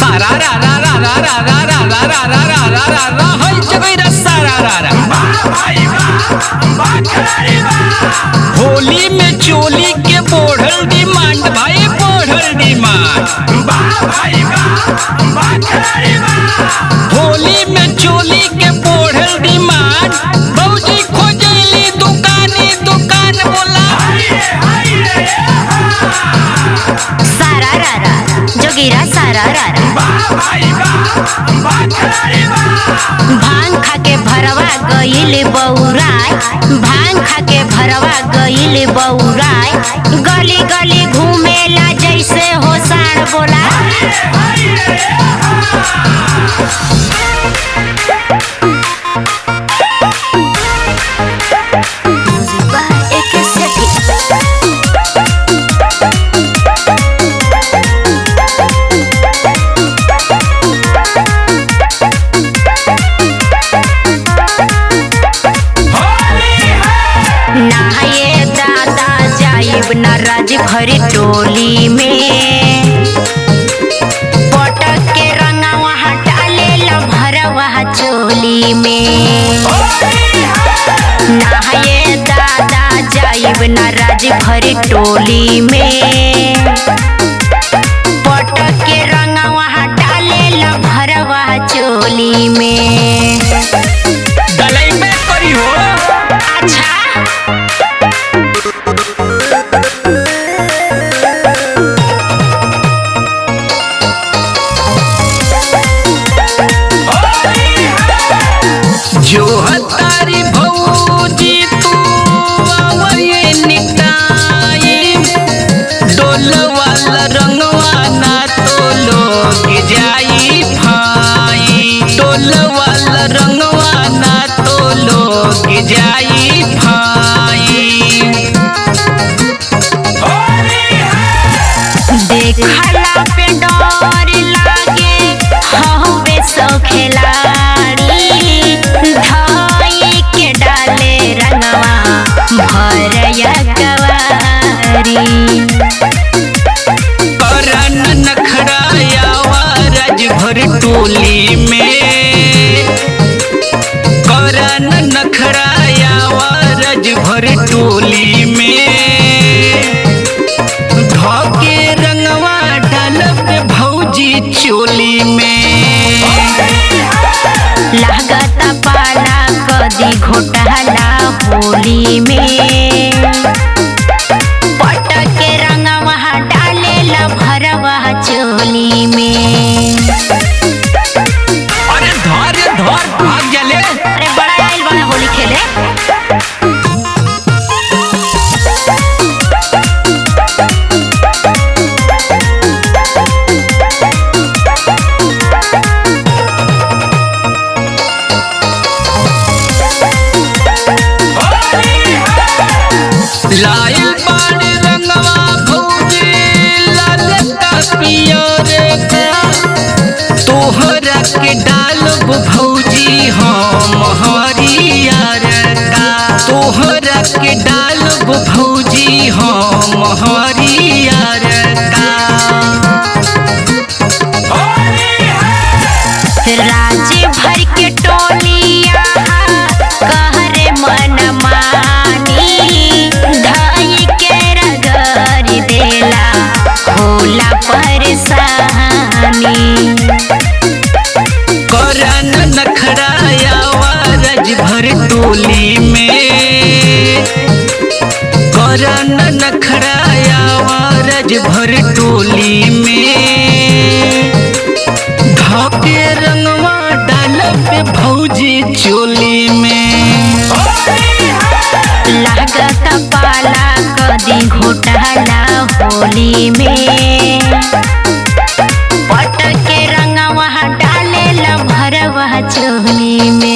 सारा रा रा रा रा रा रा रा रा रा रा रा रा रा रा होई जगैरा सारा रा रा। होली में चोली के बढ़ल डिमांड भाई बढ़ल डिमांड। होली में चोली के बढ़ल डिमांड भौजी खोजली दुकानी दुकान बोला सारा रा रा जोगिरा सारा रा रा। भांग खा के भरवा गइल बौराय, भांग खा के भरवा गइल बौराय, गली गली घूमेला जैसे हो साड़ बोला। नहाए दादा जाइब न राज भरी टोली में, पटक के रंगवा डाले ला भरवा चोली में। नहाए दादा जाइब न राज भरी टोली में, पटक के रंगवा डाले ला भरवा चोली में। गलई में करी हो अच्छा जो हतारी भौजी तू आवये निकाई, डोल वाला रंगवा ना तो लोग जाई भाई, डोल वाला रंगवा ना तो लोग जाई भाई। देखला पे डर लागे हवे सो खिलाड़ी, धाई के डाले रंगवा भरया कवारी। करन नखड़ायावा राज भर टोली में, करन नखड़ायावा राज भर टोली में, धोके रंगवा डालब भौजी चोली में। लागता पाला कदी घोटाला होली में, पटक के रंगवा डाले ला भरवा चोली में। अरे धर धर भाग जले अरे बड़ा आइल बड़ा होली खेले। लायल बाड़ रंगवा भौजी लाल का पियर का, तोहरा के डालब भौजी हम हरियर का, तोहरा के डालब भौजी हम हरियर का। राज्य भर के टोलिया कहरे मन मानी, धाई के रगड़ देला होला परेशानी। करन नखड़ायावा राज भर टोली में, करन नखड़ायावा राज भर टोली में, धोके रंगवा डालब भौजी चोली में। लागता पाला कदी घोटाला होली में, पटक के रंगवा डाले ला भरवा चोली में।